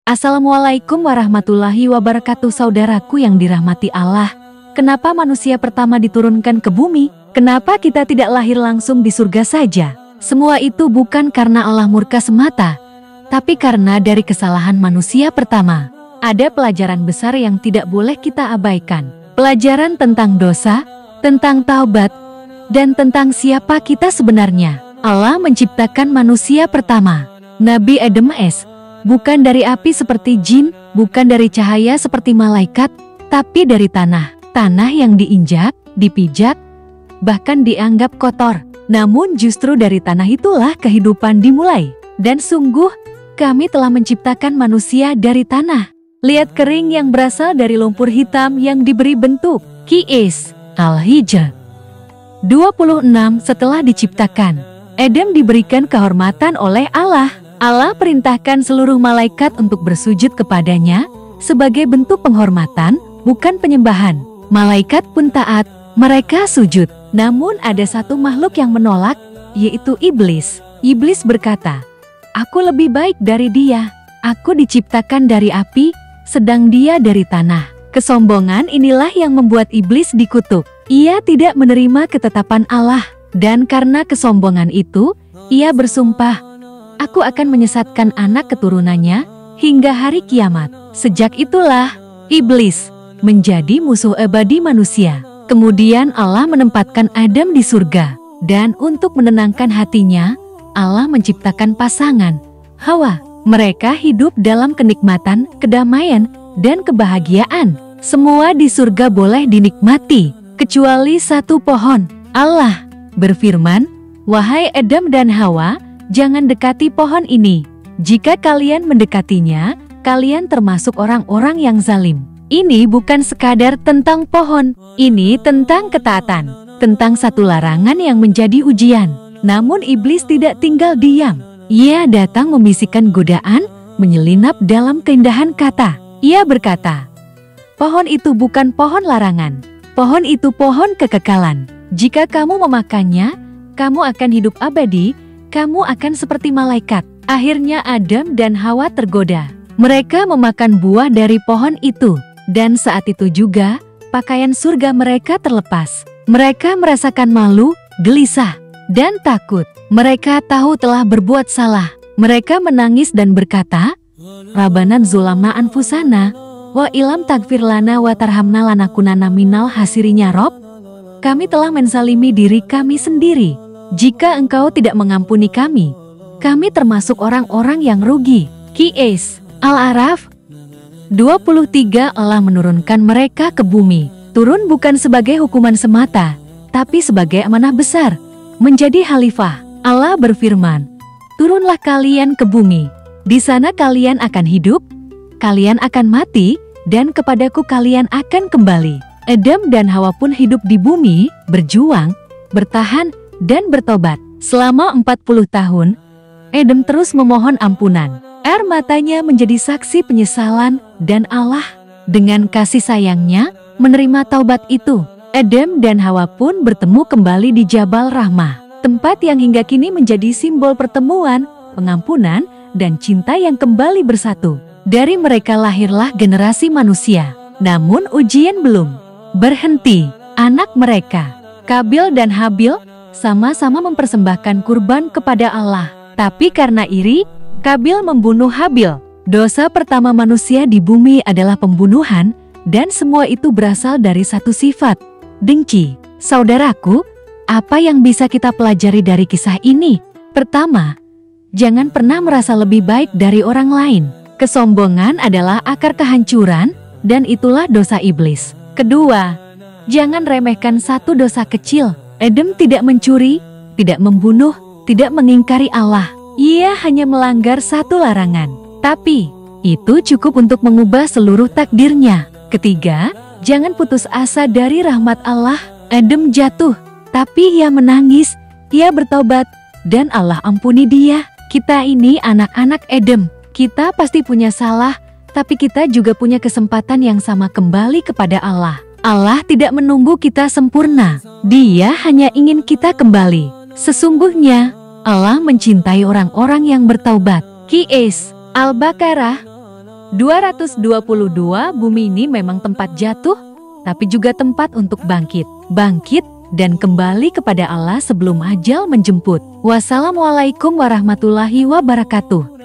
Assalamualaikum warahmatullahi wabarakatuh. Saudaraku yang dirahmati Allah. Kenapa manusia pertama diturunkan ke bumi? Kenapa kita tidak lahir langsung di surga saja? Semua itu bukan karena Allah murka semata, tapi karena dari kesalahan manusia pertama. Ada pelajaran besar yang tidak boleh kita abaikan. Pelajaran tentang dosa, tentang taubat, dan tentang siapa kita sebenarnya. Allah menciptakan manusia pertama, Nabi Adam AS. Bukan dari api seperti jin, bukan dari cahaya seperti malaikat, tapi dari tanah. Tanah yang diinjak, dipijak, bahkan dianggap kotor. Namun justru dari tanah itulah kehidupan dimulai. Dan sungguh, kami telah menciptakan manusia dari tanah. Lihat kering yang berasal dari lumpur hitam yang diberi bentuk. Qis Al-Hijr 26. Setelah diciptakan, Adam diberikan kehormatan oleh Allah. Allah perintahkan seluruh malaikat untuk bersujud kepadanya sebagai bentuk penghormatan, bukan penyembahan. Malaikat pun taat, mereka sujud. Namun ada satu makhluk yang menolak, yaitu iblis. Iblis berkata, "Aku lebih baik dari dia. Aku diciptakan dari api, sedang dia dari tanah." Kesombongan inilah yang membuat iblis dikutuk. Ia tidak menerima ketetapan Allah, dan karena kesombongan itu, ia bersumpah, "Aku akan menyesatkan anak keturunannya hingga hari kiamat." Sejak itulah, iblis menjadi musuh abadi manusia. Kemudian Allah menempatkan Adam di surga. Dan untuk menenangkan hatinya, Allah menciptakan pasangan, Hawa. Mereka hidup dalam kenikmatan, kedamaian, dan kebahagiaan. Semua di surga boleh dinikmati, kecuali satu pohon. Allah berfirman, "Wahai Adam dan Hawa, jangan dekati pohon ini. Jika kalian mendekatinya, kalian termasuk orang-orang yang zalim." Ini bukan sekadar tentang pohon, ini tentang ketaatan, tentang satu larangan yang menjadi ujian. Namun iblis tidak tinggal diam. Ia datang membisikkan godaan, menyelinap dalam keindahan kata. Ia berkata, "Pohon itu bukan pohon larangan. Pohon itu pohon kekekalan. Jika kamu memakannya, kamu akan hidup abadi. Kamu akan seperti malaikat." Akhirnya Adam dan Hawa tergoda. Mereka memakan buah dari pohon itu. Dan saat itu juga, pakaian surga mereka terlepas. Mereka merasakan malu, gelisah, dan takut. Mereka tahu telah berbuat salah. Mereka menangis dan berkata, "Rabbana zulamna anfusana, wa ilam tagfir lana wa tarhamna lanakunanna minal hasirinya Rob." Kami telah menzalimi diri kami sendiri. Jika Engkau tidak mengampuni kami termasuk orang-orang yang rugi. Qis Al-A'raf 23. Allah menurunkan mereka ke bumi. Turun bukan sebagai hukuman semata, tapi sebagai amanah besar, menjadi khalifah. Allah berfirman, "Turunlah kalian ke bumi. Di sana kalian akan hidup, kalian akan mati, dan kepadaku kalian akan kembali." Adam dan Hawa pun hidup di bumi, berjuang, bertahan, dan bertobat. Selama 40 tahun, Adam terus memohon ampunan. Air matanya menjadi saksi penyesalan, dan Allah dengan kasih sayangnya menerima taubat itu. Adam dan Hawa pun bertemu kembali di Jabal Rahmah, tempat yang hingga kini menjadi simbol pertemuan, pengampunan, dan cinta yang kembali bersatu. Dari mereka lahirlah generasi manusia. Namun ujian belum berhenti. Anak mereka, Kabil dan Habil, sama-sama mempersembahkan kurban kepada Allah. Tapi karena iri, Kabil membunuh Habil. Dosa pertama manusia di bumi adalah pembunuhan, dan semua itu berasal dari satu sifat, dengki. Saudaraku, apa yang bisa kita pelajari dari kisah ini? Pertama, jangan pernah merasa lebih baik dari orang lain. Kesombongan adalah akar kehancuran, dan itulah dosa iblis. Kedua, jangan remehkan satu dosa kecil. Adam tidak mencuri, tidak membunuh, tidak mengingkari Allah. Ia hanya melanggar satu larangan, tapi itu cukup untuk mengubah seluruh takdirnya. Ketiga, jangan putus asa dari rahmat Allah. Adam jatuh, tapi ia menangis, ia bertobat, dan Allah ampuni dia. Kita ini anak-anak Adam. Kita pasti punya salah, tapi kita juga punya kesempatan yang sama kembali kepada Allah. Allah tidak menunggu kita sempurna. Dia hanya ingin kita kembali. Sesungguhnya, Allah mencintai orang-orang yang bertaubat. Qis Al-Baqarah 222 bumi ini memang tempat jatuh, tapi juga tempat untuk bangkit. Bangkit dan kembali kepada Allah sebelum ajal menjemput. Wassalamualaikum warahmatullahi wabarakatuh.